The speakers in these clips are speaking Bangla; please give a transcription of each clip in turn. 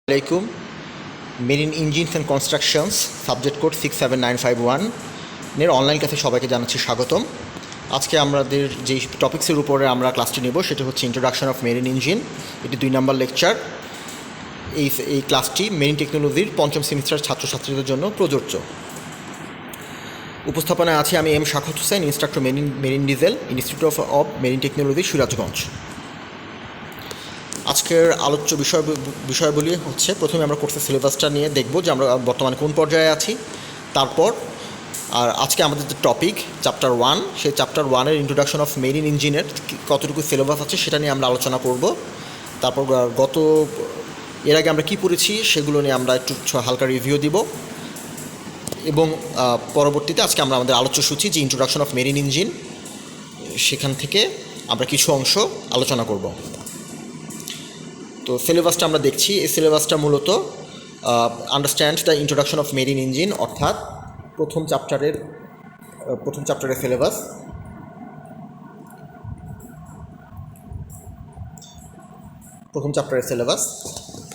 আলাইকুম। Marine engines and constructions subject code 67951 এর অনলাইন ক্লাসে সবাইকে জানাচ্ছি স্বাগতম। আজকে আমাদের যে টপিক্সের উপরে আমরা ক্লাসটি নেব সেটা হচ্ছে ইন্ট্রোডাকশন অফ মেরিন ইঞ্জিন। এটি 2 নম্বর লেকচার। এই ক্লাসটি মেরিন টেকনোলজির পঞ্চম সেমিস্টার ছাত্রছাত্রীদের জন্য প্রযোজ্য। উপস্থাপনায় আছে আমি এম শাখাত Hossain, instructor marine diesel, institute of marine technology, Sirajganj. আজকের আলোচ্য বিষয়গুলি হচ্ছে, প্রথমে আমরা কোর্সের সিলেবাসটা নিয়ে দেখব যে আমরা বর্তমানে কোন পর্যায়ে আছি। তারপর আজকে আমাদের যে টপিক চ্যাপ্টার 1, সেই চ্যাপ্টার 1-এর ইন্ট্রোডাকশন অফ মেরিন ইঞ্জিনের কতটুকু সিলেবাস আছে সেটা নিয়ে আমরা আলোচনা করব। তারপর এর আগে আমরা কি পড়েছি সেগুলো নিয়ে আমরা একটু হালকা রিভিউ দিব, এবং পরবর্তীতে আজকে আমরা আমাদের আলোচ্য সূচি যে ইন্ট্রোডাকশন অফ মেরিন ইঞ্জিন, সেখান থেকে আমরা কিছু অংশ আলোচনা করব। তো সিলেবাসটা আমরা দেখছি। এই সিলেবাসটা মূলত understand the introduction of marine engine, অর্থাৎ প্রথম চ্যাপ্টারের সিলেবাস।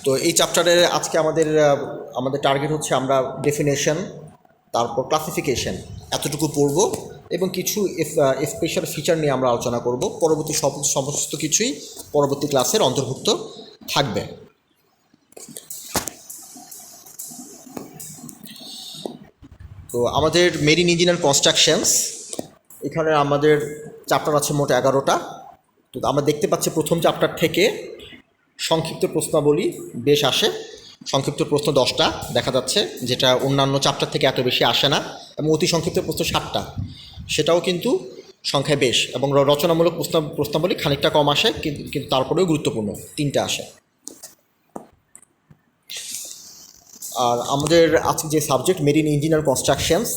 তো এই চ্যাপ্টারের আজকে আমাদের টার্গেট হচ্ছে আমরা ডেফিনেশন, তারপর ক্লাসিফিকেশন এতটুকু পড়ব, এবং কিছু স্পেশাল ফিচার নিয়ে আমরা আলোচনা করব। পরবর্তী সমস্ত কিছুই পরবর্তী ক্লাসের অন্তর্ভুক্ত থাকবে। তো আমাদের মেরিন ইঞ্জিন অ্যান্ড কনস্ট্রাকশনস, এখানে আমাদের চ্যাপ্টার আছে মোট 11টা। তো আমরা দেখতে পাচ্ছি প্রথম চ্যাপ্টার থেকে সংক্ষিপ্ত প্রশ্নাবলী বেশ আসে। সংক্ষিপ্ত প্রশ্ন 10টা দেখা যাচ্ছে, যেটা অন্যান্য চ্যাপ্টার থেকে এত বেশি আসে না, এবং অতি সংক্ষিপ্ত প্রশ্ন 7টা, সেটাও কিন্তু সংখ্যায় বেশ, এবং রচনামূলক প্রশ্নাবলী খানিকটা কম আসে, কিন্তু তারপরেও গুরুত্বপূর্ণ 3টে আসে। আর আমাদের আজকে যে subject marine engine and constructions,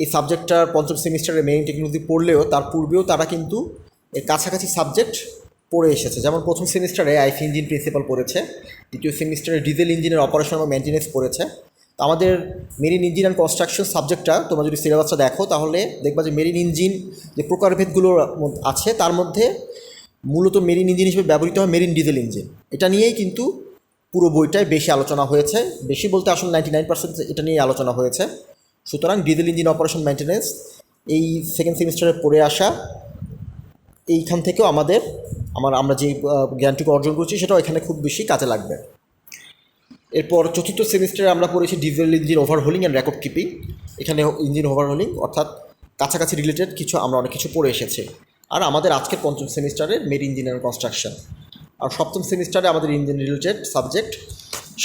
এই সাবজেক্টটার পঞ্চম সেমিস্টারে মেরিন টেকনোলজি পড়লেও তার পূর্বেও তারা কিন্তু এর কাছাকাছি সাবজেক্ট পড়ে এসেছে। যেমন প্রথম সেমিস্টারে আইসি ইঞ্জিন প্রিন্সিপাল পড়েছে, দ্বিতীয় সেমিস্টারে ডিজেল ইঞ্জিনের অপারেশন এবং মেনটেন্যান্স পড়েছে। তো আমাদের মেরিন ইঞ্জিন অ্যান্ড কনস্ট্রাকশন সাবজেক্টটা তোমরা যদি সিলেবাসটা দেখো, তাহলে দেখবা যে মেরিন ইঞ্জিন যে প্রকারভেদগুলো আছে তার মধ্যে মূলত মেরিন ইঞ্জিন হিসেবে ব্যবহৃত হয় মেরিন ডিজেল ইঞ্জিন। এটা নিয়েই কিন্তু পুরো বইটায় বেশি আলোচনা হয়েছে। বেশি বলতে আসলে 99% এটা নিয়েই আলোচনা হয়েছে। সুতরাং ডিজেল ইঞ্জিন অপারেশন মেনটেন্যান্স এই সেকেন্ড সেমিস্টারে পড়ে আসা, এইখান থেকেও আমরা যে জ্ঞানটুকু অর্জন করছি সেটাও এখানে খুব বেশি কাজে লাগবে। এরপর চতুর্থ সেমিস্টারে আমরা পড়েছি diesel engine overhauling and record keeping. এখানে ইঞ্জিন ওভারহোলিং অর্থাৎ কাছাকাছি রিলেটেড আমরা অনেক কিছু পড়ে এসেছি। আর আমাদের আজকের পঞ্চম সেমিস্টারে মেরিন ইঞ্জিন অ্যান্ড কনস্ট্রাকশন। আর সপ্তম সেমিস্টারে আমাদের ইঞ্জিন রিলেটেড সাবজেক্ট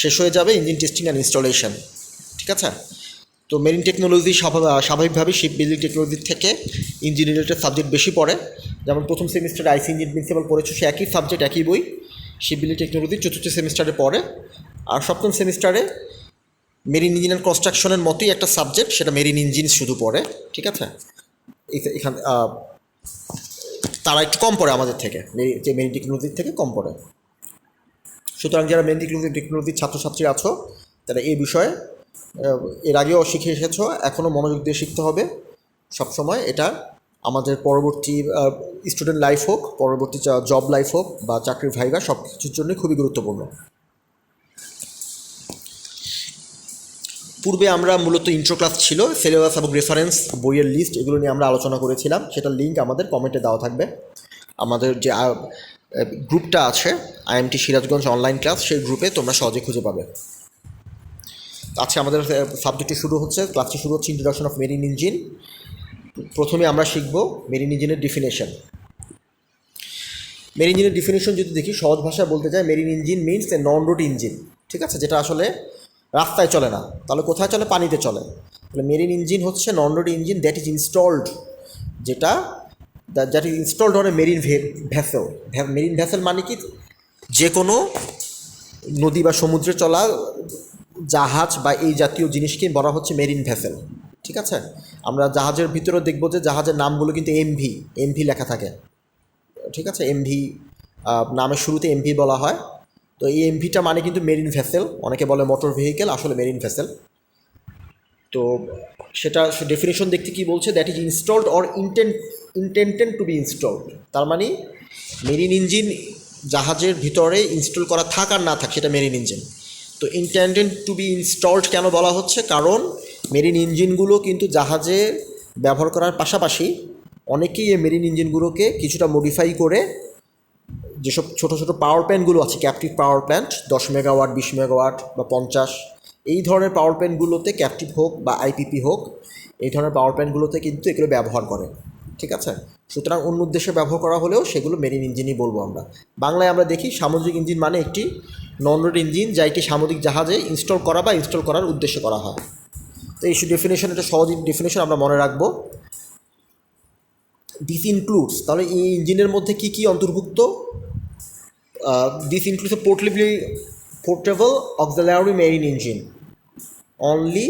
শেষ হয়ে যাবে, ইঞ্জিন টেস্টিং অ্যান্ড ইনস্টলেশন। ঠিক আছে? তো মেরিন টেকনোলজি স্বাভাবিকভাবেই শিপ বিল্ডিং টেকনোলজির থেকে ইঞ্জিন রিলেটেড সাবজেক্ট বেশি পড়ে। যেমন প্রথম সেমিস্টারে আইসি ইঞ্জিন প্রিন্সিপাল পড়েছে, সে একই সাবজেক্ট একই বই শিপ বিল্ডিং টেকনোলজি চতুর্থ সেমিস্টারে পড়ে। আর সপ্তম সেমিস্টারে মেরিন ইঞ্জিন অ্যান্ড কনস্ট্রাকশনের মতোই একটা সাবজেক্ট, সেটা মেরিন ইঞ্জিন শুধু পড়ে। ঠিক আছে? এখানে তারা একটু কম পড়ে আমাদের থেকে, যে মেরিন টেকনোলজির থেকে কম পড়ে। সুতরাং যারা মেরিন টেকনোলজির ছাত্রছাত্রী আছো, তারা এই বিষয়ে এর আগেও শিখে এসেছো, এখনও মনোযোগ দিয়ে শিখতে হবে সবসময়। এটা আমাদের পরবর্তী স্টুডেন্ট লাইফ হোক, পরবর্তী জব লাইফ হোক, বা চাকরির ভাইভা, সব কিছুর জন্যই খুবই গুরুত্বপূর্ণ। পূর্বে আমরা মূলত ইন্ট্রো ক্লাস ছিল, সিলেবাস এবং রেফারেন্স বইয়ের লিস্ট এগুলো নিয়ে আমরা আলোচনা করেছিলাম। সেটার লিঙ্ক আমাদের কমেন্টে দেওয়া থাকবে। আমাদের যে গ্রুপটা আছে IMT সিরাজগঞ্জ অনলাইন ক্লাস, সেই গ্রুপে তোমরা সহজে খুঁজে পাবে। আজকে আমাদের সাবজেক্টটি ক্লাসটি শুরু হচ্ছে ইন্ট্রোডাকশন অফ মেরিন ইঞ্জিন। প্রথমে আমরা শিখব মেরিন ইঞ্জিনের ডিফিনেশন। মেরিন ইঞ্জিনের ডিফিনেশন যদি দেখি, সহজ ভাষায় বলতে চাই, marine engine means a non road engine. ঠিক আছে? যেটা আসলে রাস্তায় চলে না, তাহলে কোথায় চলে? পানিতে চলে। তাহলে মেরিন ইঞ্জিন হচ্ছে non road engine that is installed, that is installed on a marine vessel. Marine vessel মানে কি? যে কোনো নদী বা সমুদ্রে চলা জাহাজ বা এই জাতীয় জিনিসকে বলা হচ্ছে মেরিন ভেসেল। ঠিক আছে? আমরা জাহাজের ভিতরে দেখবো যে জাহাজের নামগুলো কিন্তু এমভি লেখা থাকে। ঠিক আছে? এমভি নামের শুরুতে এমভি বলা হয়। তো এই এমভিটা মানে কিন্তু মেরিন ভেসেল। অনেকে বলে মোটর ভেহিকেল, আসলে মেরিন ভেসেল। তো সেটা ডেফিনেশন দেখতে কি বলছে? That is installed or intended to be installed. তার মানে মেরিন ইঞ্জিন জাহাজের ভিতরে ইনস্টল করা থাক আর না থাক, সেটা মেরিন ইঞ্জিন। তো তো ইন্টেন্ডেড টু বি ইনস্টলড কেন বলা হচ্ছে, কারণ মেরিন ইঞ্জিনগুলো কিন্তু জাহাজে ব্যবহার করার পাশাপাশি অনেকেই এই মেরিন ইঞ্জিনগুলোকে কিছুটা মডিফাই করে যেসব ছোটো ছোটো পাওয়ার প্ল্যান্টগুলো আছে, captive power plant 10 megawatt 20 megawatt বা 50, এই ধরনের পাওয়ার প্ল্যান্টগুলোতে, ক্যাপটিভ হোক বা আইপিপি হোক, এই ধরনের পাওয়ার প্ল্যান্টগুলোতে কিন্তু এগুলো ব্যবহার করে। ঠিক আছে, সুতরাং অন্য উদ্দেশ্যে ব্যবহার করা হলেও সেগুলো মেরিন ইঞ্জিনই বলবো আমরা। বাংলায় আমরা দেখি সামুদ্রিক ইঞ্জিন মানে একটি নন রোড ইঞ্জিন যা একটি সামুদ্রিক জাহাজে ইনস্টল করা বা ইনস্টল করার উদ্দেশ্যে করা হয়। তো এই ডেফিনেশন, এটা সহজ ডেফিনেশন আমরা মনে রাখবো। দিস ইনক্লুডস, তাহলে এই ইঞ্জিনের মধ্যে কী কী অন্তর্ভুক্ত? This includes portable auxiliary marine engine only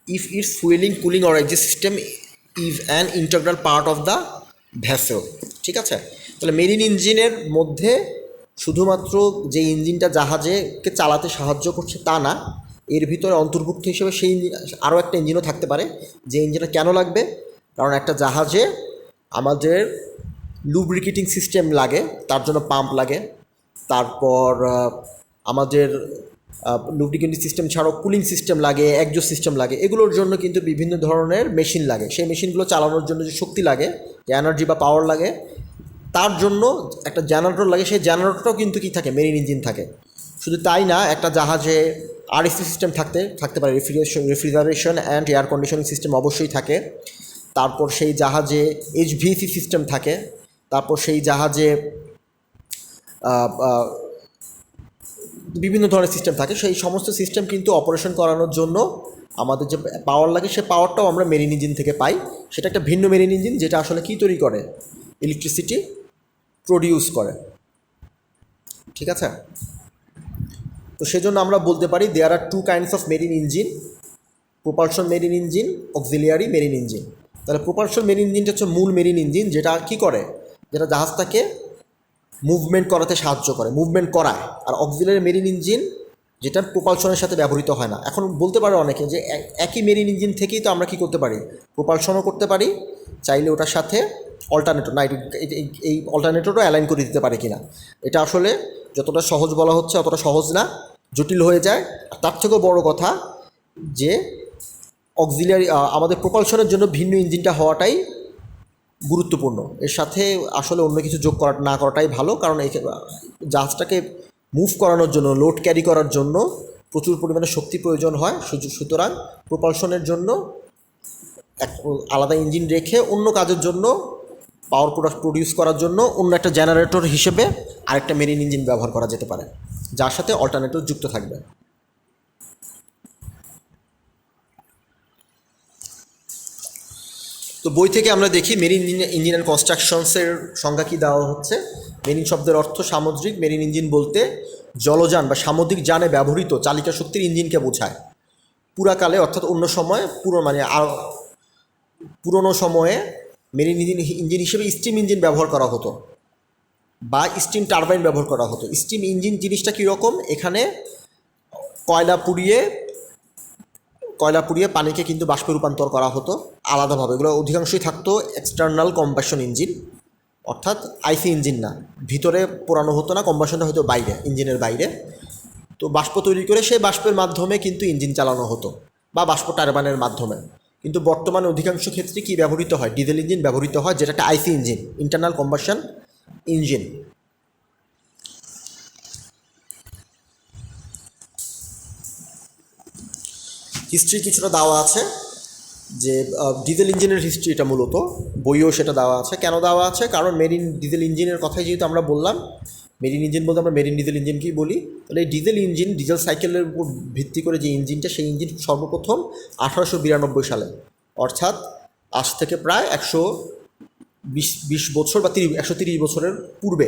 if its fueling, cooling or exhaust system is an integral part of the vessel। ঠিক আছে, তাহলে মেরিন ইঞ্জিনের মধ্যে শুধুমাত্র যে ইঞ্জিনটা জাহাজকে চালাতে সাহায্য করছে তা না, এর ভিতরে অন্তর্ভুক্ত হিসেবে সেই আরও একটা ইঞ্জিনও থাকতে পারে। যে ইঞ্জিনটা কেন লাগবে? কারণ একটা জাহাজে আমাদের লুব্রিকেটিং সিস্টেম লাগে, তার জন্য পাম্প লাগে। তারপর আমাদের লুব্রিকেটিং সিস্টেম ছাড়াও কুলিং সিস্টেম লাগে, এক্সহস্ট সিস্টেম লাগে। এগুলোর জন্য কিন্তু বিভিন্ন ধরনের মেশিন লাগে। সেই মেশিনগুলো চালানোর জন্য যে শক্তি লাগে, যে এনার্জি বা পাওয়ার লাগে, তার জন্য একটা জেনারেটর লাগে। সেই জেনারেটরটাও কিন্তু কী থাকে? মেরিন ইঞ্জিন থাকে। শুধু তাই না, একটা জাহাজে আরএসসি সিস্টেম থাকতে পারে, refrigeration and air conditioning system অবশ্যই থাকে। তারপর সেই জাহাজে এইচভিএসি সিস্টেম থাকে। তারপর সেই জাহাজে বিভিন্ন ধরনের সিস্টেম থাকে। সেই সমস্ত সিস্টেম কিন্তু অপারেশন করানোর জন্য আমাদের যে পাওয়ার লাগে, সে পাওয়ারটাও আমরা মেরিন ইঞ্জিন থেকে পাই। সেটা একটা ভিন্ন মেরিন ইঞ্জিন, যেটা আসলে কী তৈরি করে? ইলেকট্রিসিটি প্রডিউস করে। ঠিক আছে, তো সেজন্য আমরা বলতে পারি there are two kinds of marine engine, propulsion marine engine, auxiliary marine engine. তাহলে প্রোপালশন মেরিন ইঞ্জিনটা হচ্ছে মূল মেরিন ইঞ্জিন, যেটা কী করে? যেটা জাহাজটাকে মুভমেন্ট করাতে সাহায্য করে, মুভমেন্ট করায়। আর অক্সিলিয়ারি মেরিন ইঞ্জিন যেটা প্রোপালশনের সাথে ব্যবহৃত হয় না। এখন বলতে পারে অনেকে যে একই মেরিন ইঞ্জিন থেকেই তো আমরা কী করতে পারি? প্রোপালশনও করতে পারি, চাইলে ওটার সাথে অল্টারনেটর না, এই অল্টারনেটরও অ্যালাইন করে দিতে পারে কিনা। এটা আসলে যতটা সহজ বলা হচ্ছে অতটা সহজ না, জটিল হয়ে যায়। তার থেকেও বড় কথা যে অক্সিলিয়ারি আমাদের প্রোপালশনের জন্য ভিন্ন ইঞ্জিনটা হওয়াটাই গুরুত্বপূর্ণ। এর সাথে আসলে অন্য কিছু যোগ না করাটাই ভালো, কারণ এই জাহাজটাকে মুভ করানোর জন্য, লোড ক্যারি করার জন্য প্রচুর পরিমাণে শক্তি প্রয়োজন হয়। সুতরাং প্রোপালশনের জন্য এক আলাদা ইঞ্জিন রেখে অন্য কাজের জন্য, পাওয়ার প্রডিউস করার জন্য অন্য একটা জেনারেটর হিসেবে আরেকটা মেরিন ইঞ্জিন ব্যবহার করা যেতে পারে, যার সাথে অল্টারনেটর যুক্ত থাকবে। তো বই থেকে আমরা দেখি মেরিন ইঞ্জিন অ্যান্ড কনস্ট্রাকশনসের সংজ্ঞা কী দেওয়া হচ্ছে। মেরিন শব্দের অর্থ সামুদ্রিক। মেরিন ইঞ্জিন বলতে জলযান বা সামুদ্রিক যানে ব্যবহৃত চালিকা শক্তির ইঞ্জিনকে বোঝায়। পুরাকালে, অর্থাৎ অন্য সময়, পুরনো সময়ে মেরিন ইঞ্জিন হিসেবে স্টিম ইঞ্জিন ব্যবহার করা হতো বা স্টিম টারবাইন ব্যবহার করা হতো। স্টিম ইঞ্জিন জিনিসটা কীরকম? এখানে কয়লা পুড়িয়ে পানিকে কিন্তু বাষ্পে রূপান্তর করা হতো আলাদাভাবে। এগুলো অধিকাংশই থাকতো এক্সটার্নাল কম্বাশন ইঞ্জিন, অর্থাৎ আইসি ইঞ্জিন না, ভিতরে পোড়ানো হতো না, কম্বাশনটা হতো বাইরে, ইঞ্জিনের বাইরে। তো বাষ্প তৈরি করে সেই বাষ্পের মাধ্যমে কিন্তু ইঞ্জিন চালানো হতো, বা বাষ্প টারবাইনের মাধ্যমে। কিন্তু বর্তমানে অধিকাংশ ক্ষেত্রে কী ব্যবহৃত হয়? ডিজেল ইঞ্জিন ব্যবহৃত হয়, যেটা একটা IC engine, internal combustion engine. History কিছুটা দেওয়া আছে, যে ডিজেল ইঞ্জিনের হিস্ট্রি, এটা মূলত বইও সেটা দেওয়া আছে। কেন দেওয়া আছে? কারণ মেরিন ডিজেল ইঞ্জিনের কথাই যেহেতু আমরা বললাম, মেরিন ইঞ্জিন বলতে আমরা মেরিন ডিজেল ইঞ্জিনকেই বলি। তাহলে এই ডিজেল ইঞ্জিন, ডিজেল সাইকেলের উপর ভিত্তি করে যে ইঞ্জিনটা, সেই ইঞ্জিন সর্বপ্রথম 1892 সালে, অর্থাৎ আজ থেকে প্রায় 120 বছর বা 130 বছরের পূর্বে,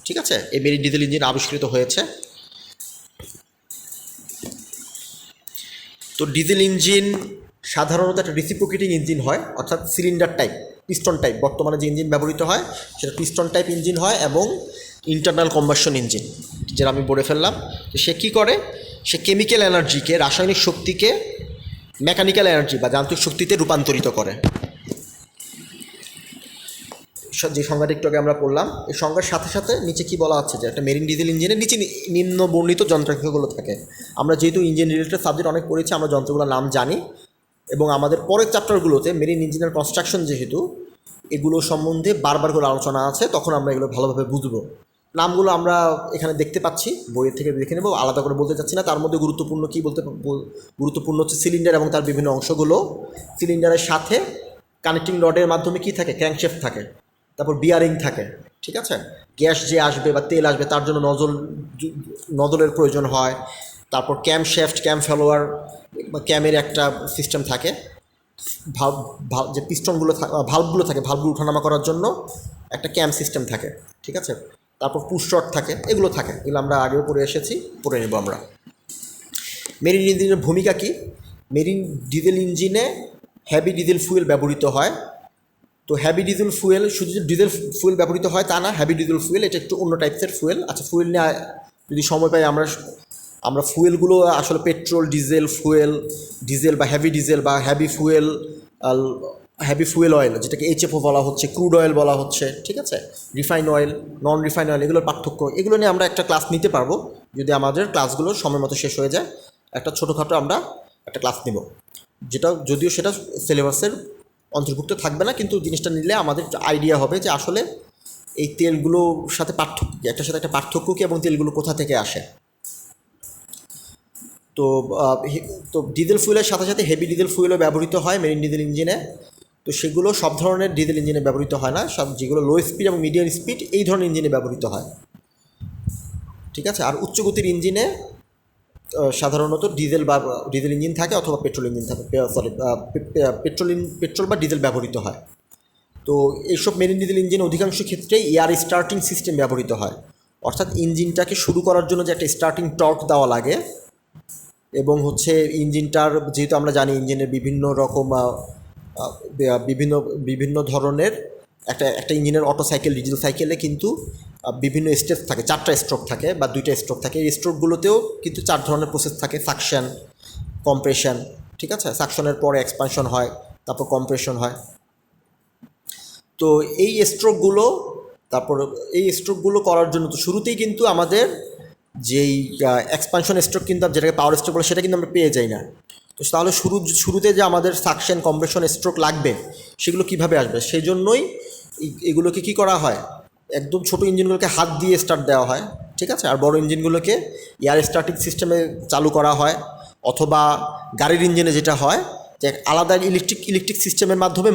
ঠিক আছে, এই মেরিন ডিজেল ইঞ্জিন আবিষ্কৃত হয়েছে। তো ডিজেল ইঞ্জিন সাধারণত একটা রিসিপ্রোকেটিং ইঞ্জিন হয়, অর্থাৎ সিলিন্ডার টাইপ, পিস্টন টাইপ। বর্তমানে যে ইঞ্জিন ব্যবহৃত হয় সেটা পিস্টন টাইপ ইঞ্জিন হয়, এবং ইন্টারনাল কম্বাশন ইঞ্জিন, যেটা আমি বলে ফেললাম। তো সে কী করে? সে কেমিক্যাল এনার্জিকে, রাসায়নিক শক্তিকে মেকানিক্যাল এনার্জি বা যান্ত্রিক শক্তিতে রূপান্তরিত করে। যে সংজ্ঞাটা একটু আগে আমরা পড়লাম, এই সংজ্ঞার সাথে সাথে নিচে কি বলা হচ্ছে যে একটা মেরিন ডিজেল ইঞ্জিনের নিচে নিম্ন বর্ণিত যন্ত্রাংশগুলো থাকে। আমরা যেহেতু ইঞ্জিন রিলেটেড সাবজেক্ট অনেক পড়েছি, আমরা যন্ত্রগুলোর নাম জানি, এবং আমাদের পরের চ্যাপ্টারগুলোতে মেরিন ইঞ্জিনিয়ার কনস্ট্রাকশন যেহেতু এগুলো সম্বন্ধে বারবার করে আলোচনা আছে, তখন আমরা এগুলো ভালোভাবে বুঝবো। নামগুলো আমরা এখানে দেখতে পাচ্ছি, বইয়ের থেকে দেখে নেব, আলাদা করে বলতে চাচ্ছি না। তার মধ্যে গুরুত্বপূর্ণ কী গুরুত্বপূর্ণ হচ্ছে সিলিন্ডার এবং তার বিভিন্ন অংশগুলো। সিলিন্ডারের সাথে কানেক্টিং রডের মাধ্যমে কি থাকে, ক্র্যাঙ্কশ্যাফট থাকে, তারপর বিয়ারিং থাকে, ঠিক আছে। গ্যাস যে আসবে বা তেল আসবে তার জন্য নজলের প্রয়োজন হয়। তারপর ক্যামশ্যাফট, ক্যাম ফলোয়ার বা ক্যামের একটা সিস্টেম থাকে, যে পিস্টনগুলো ভাল্বগুলো থাকে, ভাল্বগুলো ওঠানামা করার জন্য একটা ক্যাম সিস্টেম থাকে, ঠিক আছে। তারপর পুশ রড থাকে, এগুলো থাকে, এগুলো আমরা আগেও পড়ে এসেছি, পড়ে নেব আমরা। মেরিন ইঞ্জিনের ভূমিকা কী? মেরিন ডিজেল ইঞ্জিনে হেভি ডিজেল ফুয়েল ব্যবহৃত হয়। তো হেভি ডিজেল ফুয়েল, শুধু যে ডিজেল ফুয়েল ব্যবহৃত হয় তা না, হেভি ডিজেল ফুয়েল এটা একটু অন্য টাইপসের ফুয়েল। আচ্ছা, ফুয়েল নিয়ে যদি সময় পাই আমরা ফুয়েলগুলো আসলে পেট্রোল, ডিজেল বা হেভি ডিজেল বা হেভি ফুয়েল অয়েল, যেটাকে এইচএফও বলা হচ্ছে, ক্রুড অয়েল বলা হচ্ছে, ঠিক আছে, রিফাইন অয়েল, নন রিফাইন অয়েল, এগুলোর পার্থক্য, এগুলো নিয়ে আমরা একটা ক্লাস নিতে পারবো যদি আমাদের ক্লাসগুলো সময় মতো শেষ হয়ে যায়। একটা ছোটোখাটো আমরা একটা ক্লাস নেব, যেটা যদিও সেটা সিলেবাসের অন্তর্ভুক্ত থাকবে না, কিন্তু জিনিসটা নিলে আমাদের আইডিয়া হবে যে আসলে এই তেলগুলোর সাথে পার্থক্য, একটার সাথে একটা পার্থক্য কী এবং তেলগুলো কোথা থেকে আসে। তো ডিজেল ফুয়েলের সাথে সাথে হেভি ডিজেল ফুয়েলও ব্যবহৃত হয় মেরিন ডিজেল ইঞ্জিনে। তো সেগুলো সব ধরনের ডিজেল ইঞ্জিনে ব্যবহৃত হয় না, সব যেগুলো লো স্পিড এবং মিডিয়াম স্পিড এই ধরনের ইঞ্জিনে ব্যবহৃত হয়, ঠিক আছে। আর উচ্চগতির ইঞ্জিনে সাধারণত ডিজেল ইঞ্জিন থাকে অথবা পেট্রোল ইঞ্জিন থাকে, পেট্রোল বা ডিজেল ব্যবহৃত হয়। তো এইসব মেরিন ডিজেল ইঞ্জিনে অধিকাংশ ক্ষেত্রে এয়ার স্টার্টিং সিস্টেম ব্যবহৃত হয়, অর্থাৎ ইঞ্জিনটাকে শুরু করার জন্য যে একটা স্টার্টিং টর্ক দেওয়া লাগে, এবং হচ্ছে ইঞ্জিনটার, যেহেতু আমরা জানি ইঞ্জিনের বিভিন্ন রকম বিভিন্ন ধরনের একটা ইঞ্জিনের অটো সাইকেল, ডিজেল সাইকেলে কিন্তু বিভিন্ন স্টেপ থাকে, 4টা স্ট্রোক থাকে বা 2টা স্ট্রোক থাকে। এই স্ট্রোকগুলোতেও কিন্তু 4 ধরনের প্রসেস থাকে, সাকশন, কম্প্রেশন, ঠিক আছে। সাকশনের পরে এক্সপানশন হয়, তারপর কম্প্রেশন হয়। তো এই স্ট্রোকগুলো করার জন্য তো শুরুতেই কিন্তু আমাদের যেই এক্সপানশন স্ট্রোক, কিন্তু যেটাকে পাওয়ার স্ট্রোক বলে, সেটা কিন্তু আমরা পেয়ে যাই না। তো তাহলে শুরুতে যে আমাদের সাকশন, কম্প্রেশন স্ট্রোক লাগবে, সেগুলো কিভাবে আসবে? সেই জন্যই এগুলোকে কী করা হয়, একদম ছোটো ইঞ্জিনগুলোকে হাত দিয়ে স্টার্ট দেওয়া হয়, ঠিক আছে। আর বড় ইঞ্জিনগুলোকে এয়ার স্টার্টিং সিস্টেমে চালু করা হয়, অথবা গাড়ির ইঞ্জিনে যেটা হয় যে আলাদা ইলেকট্রিক সিস্টেমের মাধ্যমে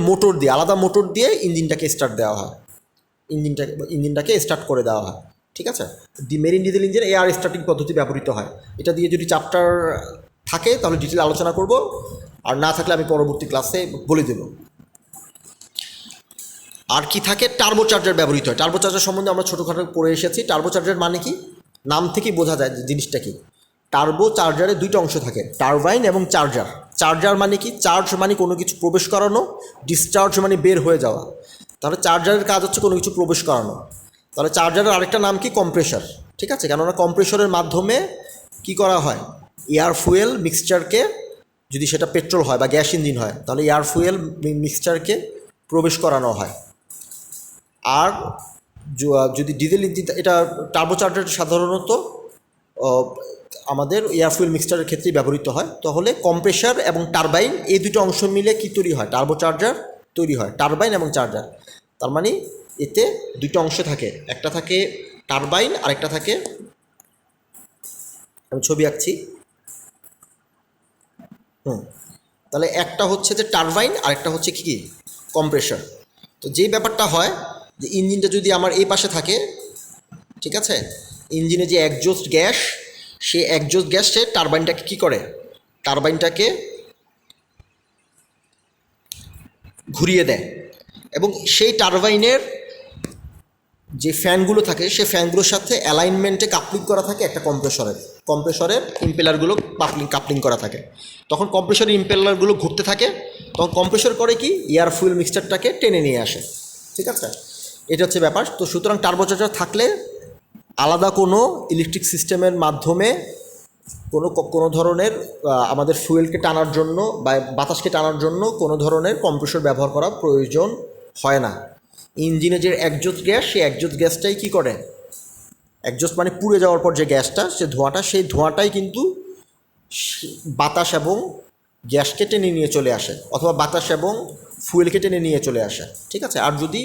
আলাদা মোটর দিয়ে ইঞ্জিনটাকে স্টার্ট দেওয়া হয়, ইঞ্জিনটাকে স্টার্ট করে দেওয়া হয়, ঠিক আছে। Marine diesel engine air starting পদ্ধতি ব্যবহৃত হয়। এটা দিয়ে যদি চ্যাপ্টার থাকে তাহলে ডিটেল আলোচনা করব, আর না থাকলে আমি পরবর্তী ক্লাসে বলে দেব। আর কি থাকে, টার্বোচার্জার ব্যবহৃত হয়। টার্বোচার্জার সম্বন্ধে আমরা ছোটোখাটো পড়ে এসেছি। টার্বোচার্জার মানে কি, নাম থেকেই বোঝা যায় যে জিনিসটা কি। টার্বোচার্জারে 2টা অংশ থাকে, টারবাইন এবং চার্জার। চার্জার মানে কি, চার্জ মানে কোনো কিছু প্রবেশ করানো, ডিসচার্জ মানে বের হয়ে যাওয়া। তাহলে চার্জারের কাজ হচ্ছে কোনো কিছু প্রবেশ করানো। তাহলে চার্জারের আরেকটা নাম কি, কম্প্রেসার, ঠিক আছে। কেননা কম্প্রেসরের মাধ্যমে কি করা হয়, এয়ার ফুয়েল মিক্সচারকে, যদি সেটা পেট্রোল হয় বা গ্যাস ইঞ্জিন হয়, তাহলে এয়ার ফুয়েল মিক্সচারকে প্রবেশ করানো হয়। আর যদি ডিজেল ইঞ্জিন, এটা টার্বোচার্জার সাধারণত আমাদের এয়ার ফুয়েল মিক্সচারের ক্ষেত্রেই ব্যবহৃত হয়। তাহলে কম্প্রেসার এবং টারবাইন এই 2টো অংশ মিলে কি তৈরি হয়, টার্বোচার্জার তৈরি হয়, টারবাইন এবং চার্জার। তার মানে এতে 2টো অংশ থাকে, একটা থাকে টারবাইন, আরেকটা থাকে, আমি ছবি আঁকছি, তাহলে একটা হচ্ছে যে টারবাইন, আরেকটা হচ্ছে কি, কম্প্রেসার। তো যেই ব্যাপারটা হয় যে ইঞ্জিনটা যদি আমার এই পাশে থাকে, ঠিক আছে, ইঞ্জিনে যে একজস্ট গ্যাস, সে একজস্ট গ্যাস সে টারবাইনটাকে কী করে, টারবাইনটাকে ঘুরিয়ে দেয়, এবং সেই টারবাইনের যে ফ্যানগুলো থাকে, সে ফ্যানগুলোর সাথে অ্যালাইনমেন্টে কাপলিং করা থাকে একটা কম্প্রেসরের ইম্পেলারগুলো কাপলিং করা থাকে। তখন কম্প্রেসরের ইম্পেলারগুলো ঘুরতে থাকে, তখন কম্প্রেসর করে কি, এয়ার ফুয়েল মিক্সচারটাকে টেনে নিয়ে আসে, ঠিক আছে। এটা হচ্ছে ব্যাপার। তো সুতরাং টার্বোচার্জার থাকলে আলাদা কোনো ইলেকট্রিক সিস্টেমের মাধ্যমে কোনো ধরনের আমাদের ফুয়েলকে টানার জন্য বা বাতাসকে টানার জন্য কোনো ধরনের কম্প্রেসর ব্যবহার করা প্রয়োজন হয় না। ইঞ্জিনে যে একজোস্ট গ্যাস, সেই একজোস্ট গ্যাসটাই কী করে, একজোস্ট মানে পুড়ে যাওয়ার পর যে গ্যাসটা, সে ধোঁয়াটা, সেই ধোঁয়াটাই কিন্তু বাতাস এবং গ্যাসকে টেনে নিয়ে চলে আসে, অথবা বাতাস এবং ফুয়েলকে টেনে নিয়ে চলে আসে। ঠিক আছে, আর যদি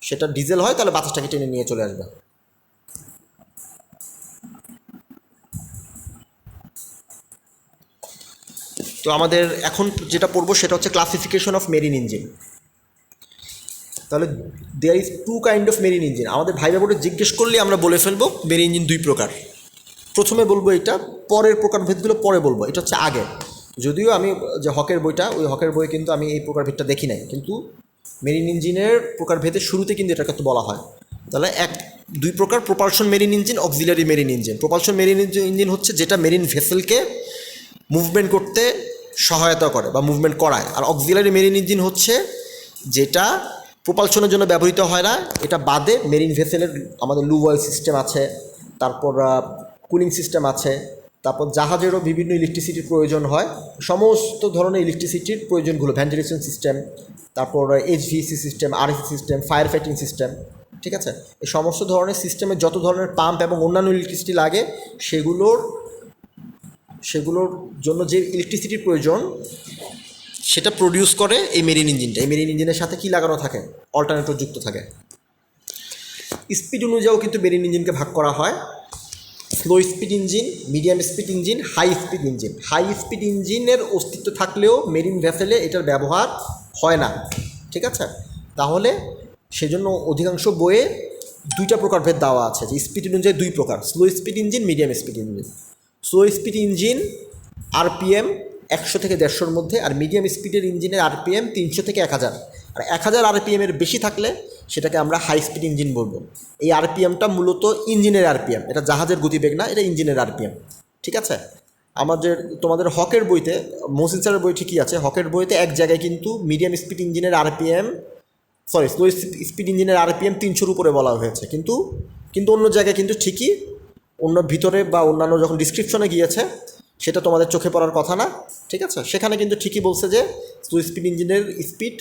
সেটা ডিজেল হয় তাহলে বাতাসটাকে টেনে নিয়ে চলে আসবে। তো আমাদের এখন যেটা পড়বো সেটা হচ্ছে ক্লাসিফিকেশন অফ মেরিন ইঞ্জিন। তাহলে there is two kind of marine engine. আমাদের ভাইবা বোর্ডে জিজ্ঞেস করলে আমরা বলে ফেলবো মেরিন ইঞ্জিন দুই প্রকার। প্রথমে বলবো এটা, পরের প্রকারভেদগুলো পরে বলবো, এটা হচ্ছে আগে। যদিও আমি যে হকের বইটা, ওই হকের বইয়ে কিন্তু আমি এই প্রকারভেদটা দেখি নাই, কিন্তু মেরিন ইঞ্জিনের প্রকারভেদের শুরুতে কিন্তু এটাকে তো বলা হয়। তাহলে দুই প্রকার, propulsion marine engine, auxiliary marine engine. Propulsion marine engine হচ্ছে যেটা মেরিন ভেসেলকে মুভমেন্ট করতে সহায়তা করে বা মুভমেন্ট করায়, আর অক্সিলারি মেরিন ইঞ্জিন হচ্ছে যেটা প্রপালশনের জন্য ব্যবহৃত হয় না। এটা বাদে মেরিন ভেসেলের আমাদের লুব অয়েল সিস্টেম আছে, তারপর কুলিং সিস্টেম আছে, তারপর জাহাজেরও বিভিন্ন ইলেকট্রিসিটির প্রয়োজন হয়, সমস্ত ধরনের ইলেকট্রিসিটির প্রয়োজনগুলো, ভেন্টিলেশন সিস্টেম, তারপর HVAC system, RAC system, fire fighting system, ঠিক আছে, এই সমস্ত ধরনের সিস্টেমে যত ধরনের পাম্প এবং অন্যান্য ইলেকট্রিসিটি লাগে সেগুলোর জন্য যে ইলেকট্রিসিটির প্রয়োজন সেটা প্রডিউস করে এই মেরিন ইঞ্জিনটা। এই মেরিন ইঞ্জিনের সাথে কি লাগানো থাকে, অল্টারনেটর যুক্ত থাকে। স্পিড অনুযায়ীও কিন্তু মেরিন ইঞ্জিনকে ভাগ করা হয়, slow speed engine, medium speed engine, high speed engine. High speed ইঞ্জিনের অস্তিত্ব থাকলেও মেরিন ভেসেলে এটার ব্যবহার হয় না, ঠিক আছে। তাহলে সেজন্য অধিকাংশ বইয়ে দুইটা প্রকারভেদ দেওয়া আছে, যে স্পিড অনুযায়ী দুই প্রকার, slow speed engine, medium speed engine. Slow speed engine RPM 100 থেকে 150-র মধ্যে, আর মিডিয়াম স্পিডের ইঞ্জিনের আরপিএম 300 থেকে 1000। আর 1000 আরপিএমের বেশি থাকলে সেটাকে আমরা হাই স্পিড ইঞ্জিন বলবো। এই আরপিএমটা মূলত ইঞ্জিনের আরপিএম, এটা জাহাজের গতিবেগ না, এটা ইঞ্জিনের আরপিএম, ঠিক আছে। তোমাদের হকের বইতে, মহসিন স্যারের বই ঠিকই আছে, হকের বইতে এক জায়গায় কিন্তু মিডিয়াম স্পিড ইঞ্জিনের আরপিএম, সরি স্লো স্পিড ইঞ্জিনের আরপিএম 300-র উপরে বলা হয়েছে, কিন্তু অন্য জায়গায় কিন্তু ঠিকই অন্য ভিতরে বা অন্যান্য যখন ডিসক্রিপশনে গিয়েছে সেটা তোমাদের চোখে পড়ার কথা না, ঠিক আছে। সেখানে কিন্তু ঠিকই বলছে যে স্লো স্পিড ইঞ্জিনের স্পিড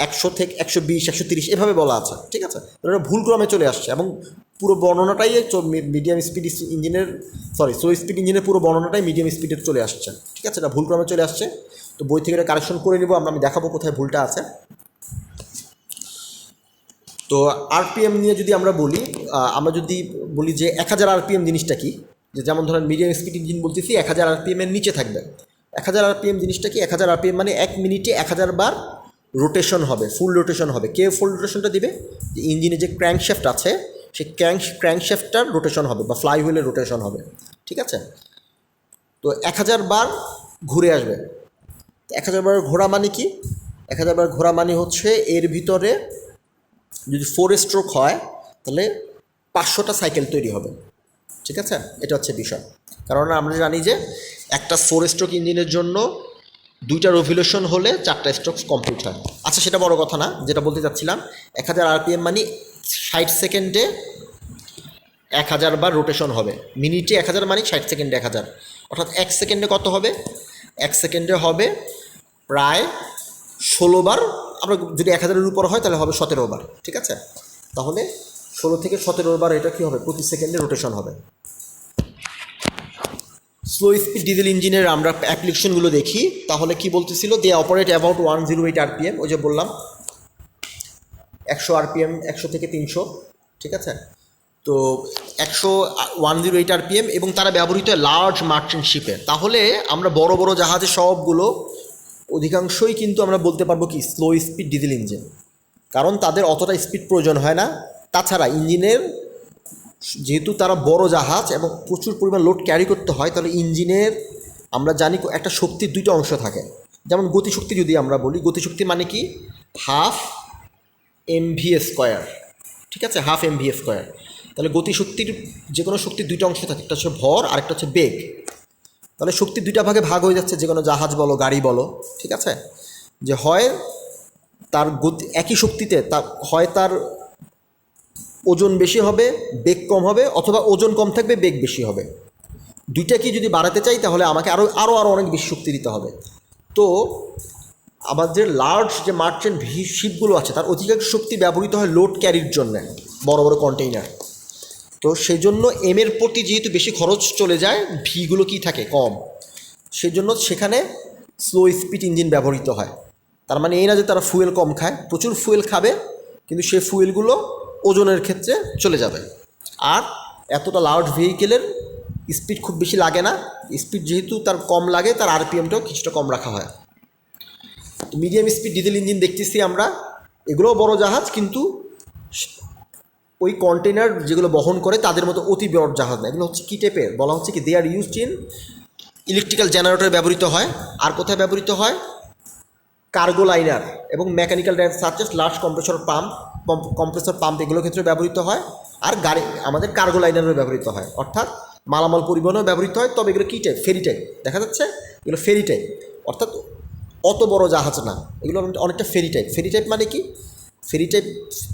100 থেকে 120, 130 এভাবে বলা আছে, ঠিক আছে। এটা ভুলক্রমে চলে আসছে, এবং পুরো বর্ণনাটাই মিডিয়াম স্পিড ইঞ্জিনের, সরি স্লো স্পিড ইঞ্জিনের পুরো বর্ণনাটাই মিডিয়াম স্পিডে চলে আসছে, ঠিক আছে। এটা ভুলক্রমে চলে আসছে, তো বই থেকে এটা কারেকশন করে নিব আমরা, আমি দেখাবো কোথায় ভুলটা আছে। তো আরপিএম নিয়ে যদি আমরা বলি যে 1000 আরপিএম জিনিসটা কি, যে যেমন ধরেন মিডিয়াম স্পিড ইঞ্জিন বলতেছি 1000 আরপিএমের নিচে থাকবে। 1000 আরপিএম জিনিসটা কি, 1000 আরপিএম মানে 1 মিনিটে 1000 বার রোটেশন হবে, ফুল রোটেশন হবে। কে ফুল রোটেশনটা দিবে, যে ইঞ্জিনে যে ক্র্যাঙ্কশ্যাফট আছে সেই ক্র্যাঙ্কশ্যাফটটার রোটেশন হবে বা ফ্লাই হুইলের রোটেশন হবে, ঠিক আছে। তো 1000 বার ঘুরে আসবে। 1000 বার ঘোরা মানে কি, 1000 বার ঘোরা মানে হচ্ছে এর ভিতরে যদি 4 স্ট্রোক হয় তাহলে 500টা সাইকেল তৈরি হবে, ঠিক আছে। এটা হচ্ছে বিষয়, কারণ আমরা জানি যে একটা 4 স্ট্রোক ইঞ্জিনের জন্য 2টা রিভলিউশন হলে 4টা স্ট্রোকস কমপ্লিট হয়। আচ্ছা, সেটা বড় কথা না, যেটা বলতে চাচ্ছিলাম 1000 আরপিএম মানে 60 সেকেন্ডে 1000 বার রোটেশন হবে। মিনিটে 1000 মানে 60 সেকেন্ডে 1000, অর্থাৎ 1 সেকেন্ডে কত হবে, 1 সেকেন্ডে হবে প্রায় 16 বার। আমরা যদি 1000-এর উপর হয় তাহলে হবে 17 বার, ঠিক আছে। তাহলে 16 থেকে 17 বার এটা কী হবে, প্রতি সেকেন্ডে রোটেশন হবে। স্লো স্পিড ডিজেল ইঞ্জিনের আমরা অ্যাপ্লিকেশনগুলো দেখি, তাহলে কি বলতেছিল, দে অপারেট অ্যাবাউট 108 আরপিএম, ওই যে বললাম 100 আরপিএম, 100 থেকে 300, ঠিক আছে। তো 108 আরপিএম, এবং তারা ব্যবহৃত লার্জ মার্চেন্ট শিপে। তাহলে আমরা বড় বড় জাহাজে সবগুলো অধিকাংশই কিন্তু আমরা বলতে পারবো কি স্লো স্পিড ডিজেল ইঞ্জিন, কারণ তাদের অতটা স্পিড প্রয়োজন হয় না। তাছাড়া ইঞ্জিনের, যেহেতু তারা বড় জাহাজ এবং প্রচুর পরিমাণ লোড ক্যারি করতে হয়, তাহলে ইঞ্জিনের আমরা জানি একটা শক্তির দুইটা অংশ থাকে। যেমন গতিশক্তি যদি আমরা বলি, গতিশক্তি মানে কি, হাফ এমভি স্কোয়ার, ঠিক আছে, হাফ এমভি স্কোয়ার। তাহলে গতিশক্তির যে কোনো শক্তির দুইটা অংশ থাকে, একটা হচ্ছে ভর আর একটা হচ্ছে বেগ। তাহলে শক্তি দুইটা ভাগে ভাগ হয়ে যাচ্ছে, যে কোনো জাহাজ বলো, গাড়ি বলো, ঠিক আছে। যে হয় তার গতি একই শক্তিতে, হয় তার ওজন বেশি হবে, বেগ কম হবে, অথবা ওজন কম থাকবে, বেগ বেশি হবে। দুইটাকেই যদি বাড়াতে চাই তাহলে আমাকে আরও অনেক বেশি শক্তি দিতে হবে। তো আমাদের লার্জ যে মার্চেন্ট শিপগুলো আছে তার অধিকাংশ শক্তি ব্যবহৃত হয় লোড ক্যারির জন্য, বড় বড় কন্টেইনার। তো সেই জন্য এমের প্রতি যেহেতু বেশি খরচ চলে যায়, ভিগুলো কি থাকে কম, সেই জন্য সেখানে স্লো স্পিড ইঞ্জিন ব্যবহৃত হয়। তার মানে এই না যে তারা ফুয়েল কম খায়, প্রচুর ফুয়েল খাবে, কিন্তু সেই ফুয়েলগুলো ওজনের ক্ষেত্রে চলে যাবে। আর এতটা লার্জ ভেহিকেলের স্পিড খুব বেশি লাগে না, স্পিড যেহেতু তার কম লাগে তার আরপিএমটাও কিছুটা কম রাখা হয়। মিডিয়াম স্পিড ডিজেল ইঞ্জিন দেখতেছি আমরা, এগুলোও বড় জাহাজ, কিন্তু ওই কন্টেনার যেগুলো বহন করে তাদের মতো অতি বড় জাহাজ না। এগুলো হচ্ছে কী টাইপের বলা হচ্ছে কি, দে আর ইউজড ইন ইলেকট্রিক্যাল জেনারেটরে ব্যবহৃত হয়। আর কোথায় ব্যবহৃত হয়? কার্গো লাইনার এবং mechanical drive searches large compressor pump এগুলোর ক্ষেত্রে ব্যবহৃত হয়। আর গাড়ি আমাদের কার্গো লাইনারও ব্যবহৃত হয়, অর্থাৎ মালামাল পরিবহনেও ব্যবহৃত হয়। তবে এগুলো কী টাইপ? ফেরি টাইপ। দেখা যাচ্ছে এগুলো ফেরি টাইপ, অর্থাৎ অত বড় জাহাজ না, এগুলো অনেকটা ফেরি টাইপ। ফেরি টাইপ মানে কি? ফেরি টাইপ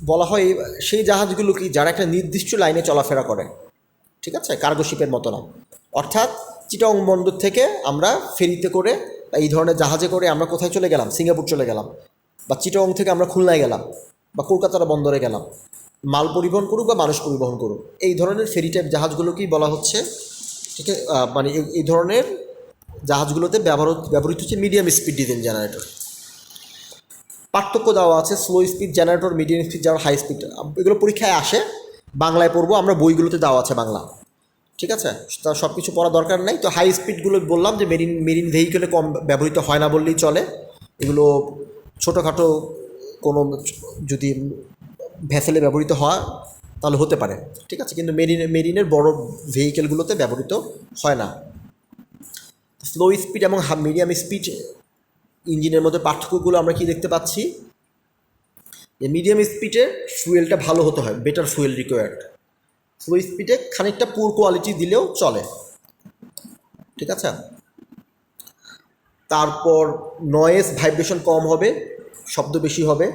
বলা হয় সেই জাহাজগুলো কি যারা একটা নির্দিষ্ট লাইনে চলাফেরা করে, ঠিক আছে, কার্গো শিপের মতো না। অর্থাৎ চিটাগং বন্দর থেকে আমরা ফেরিতে করে এই ধরনের জাহাজে করে আমরা কোথায় চলে গেলাম? সিঙ্গাপুর চলে গেলাম, বা চিটাগং থেকে আমরা খুলনায় গেলাম, বা কলকাতার বন্দরে গেলাম, মাল পরিবহন করুক বা মানুষ পরিবহন করুক, এই ধরনের ফেরি টাইপ জাহাজগুলোকেই বলা হচ্ছে, ঠিক আছে, মানে এই ধরনের জাহাজগুলোতে ব্যবহৃত হচ্ছে মিডিয়াম স্পিড ডিজেল জেনারেটর। পার্থক্য দেওয়া আছে, slow speed generator, medium speed generator, high speed. এগুলো পরীক্ষায় আসে, বাংলায় পড়বো আমরা, বইগুলোতে দেওয়া আছে বাংলা, ঠিক আছে, তা সব কিছু পড়া দরকার নেই। তো হাই স্পিডগুলো বললাম যে মেরিন ভেহিকেলে কম ব্যবহৃত হয় না বললেই চলে। এগুলো ছোটোখাটো কোনো যদি ভেসেলে ব্যবহৃত হয় তাহলে হতে পারে, ঠিক আছে, কিন্তু মেরিনের বড় ভেহিকেলগুলোতে ব্যবহৃত হয় না। স্লো স্পিড এবং মিডিয়াম স্পিড ইঞ্জিনের মধ্যে পার্থক্যগুলো আমরা কি দেখতে পাচ্ছি? যে মিডিয়াম স্পিডে ফুয়েলটা ভালো হতে হয়, বেটার ফুয়েল রিকোয়ার্ড। স্লো স্পিডে খানিকটা পুর কোয়ালিটি দিলেও চলে, ঠিক আছে। তারপর নয়েজ ভাইব্রেশন কম হবে, শব্দ বেশি হবে।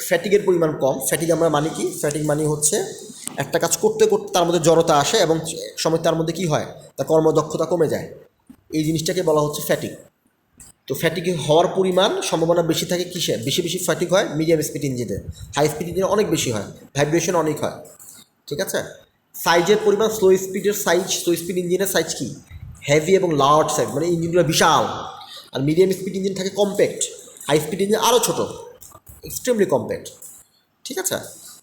ফ্যাটিগের পরিমাণ কম। ফ্যাটিগ আমরা মানি কি? ফ্যাটিগ মানে হচ্ছে একটা কাজ করতে করতে তার মধ্যে জড়তা আসে এবং সময় তার মধ্যে কি হয়, তার কর্মদক্ষতা কমে যায়, এই জিনিসটাকে বলা হচ্ছে ফ্যাটিগ। তো ফ্যাটিগ হওয়ার পরিমাণ সম্ভাবনা বেশি থাকে কিসে? বেশি ফ্যাটিগ হয় মিডিয়াম স্পিড ইঞ্জিনে। হাই স্পিড ইঞ্জিনে অনেক বেশি হয়, ভাইব্রেশন অনেক হয়, ঠিক আছে। সাইজের পরিমাণ, স্লো স্পিড ইঞ্জিনের সাইজ কি? হেভি এবং লার্জ সাইজ, মানে ইঞ্জিনগুলো বিশাল। আর মিডিয়াম স্পিড ইঞ্জিন থাকে কম্প্যাক্ট, হাই স্পিড ইঞ্জিন আরও ছোটো, এক্সট্রিমলি কম্প্যাক্ট, ঠিক আছে।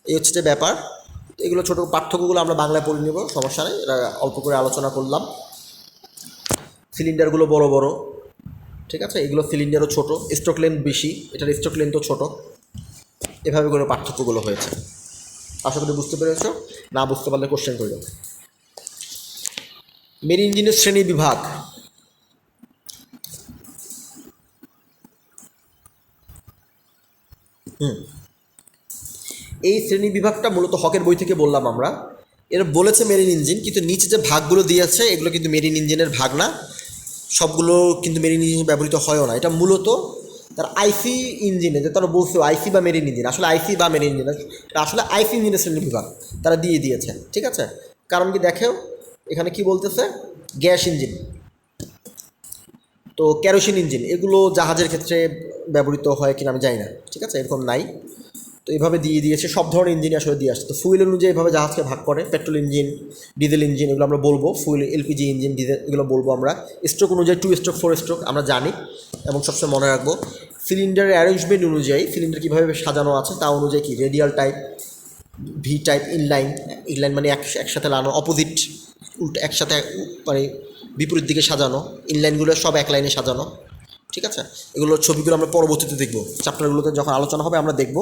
এই হচ্ছে যে ব্যাপার। এগুলো ছোটো পার্থক্যগুলো আমরা বাংলায় পড়ে নেব, সমস্যা নেই, এটা অল্প করে আলোচনা করলাম। সিলিন্ডারগুলো বড় বড়, ঠিক আছে, এগুলো সিলিন্ডারও ছোটো, স্ট্রোক লেন্থ বেশি, এটার স্ট্রোক লেন্থও ছোটো। এভাবে করে পার্থক্যগুলো হয়েছে। আশা করি বুঝতে পেরেছ, না বুঝতে পারলে কোশ্চেন করে দেবো। মেরিন ইঞ্জিনের শ্রেণী বিভাগ। এই শ্রেণী বিভাগটা মূলত হকের বই থেকে বললাম আমরা। এর বলেছে মেরিন ইঞ্জিন, কিন্তু নিচে যে ভাগগুলো দিয়েছে এগুলো কিন্তু মেরিন ইঞ্জিনের ভাগ না, সবগুলো কিন্তু মেরিন ইঞ্জিন ব্যবহৃত হয়ও না। এটা মূলত তার আইসি ইঞ্জিনে, যে তারা বলছে আইসি বা মেরিন ইঞ্জিন, আসলে আইসি বা মেরিন ইঞ্জিন, আসলে আইসি ইঞ্জিনের শ্রেণী বিভাগ তারা দিয়ে দিয়েছে, ঠিক আছে। কারণ কি দেখেও এখানে কি বলতেছে, গ্যাস ইঞ্জিন, তো কেরোসিন ইঞ্জিন, এগুলো জাহাজের ক্ষেত্রে ব্যবহৃত হয় কিনা আমি জানি না, ঠিক আছে, এরকম নাই। তো এইভাবে দিয়ে দিয়েছে, সব ধরনের ইঞ্জিন আসলে দিয়ে আসছে। তো ফুয়েল অনুযায়ী এভাবে জাহাজকে ভাগ করে, পেট্রোল ইঞ্জিন, ডিজেল ইঞ্জিন এগুলো আমরা বলবো, ফুয়েল এলপিজি ইঞ্জিন, ডিজেল এগুলো বলবো আমরা। স্ট্রোক অনুযায়ী 2 স্ট্রোক 4 স্ট্রোক আমরা জানি এবং সবসময় মনে রাখবো। সিলিন্ডারের অ্যারেঞ্জমেন্ট অনুযায়ী সিলিন্ডার কীভাবে সাজানো আছে তা অনুযায়ী কি radial type, V type, inline মানে একসাথে লাগানো, অপোজিট উল্টো একসাথে মানে বিপরীত দিকে সাজানো, ইনলাইনগুলো সব এক লাইনে সাজানো, ঠিক আছে। এগুলোর ছবিগুলো আমরা পরবর্তীতে দেখব, চ্যাপ্টারগুলোতে যখন আলোচনা হবে আমরা দেখব।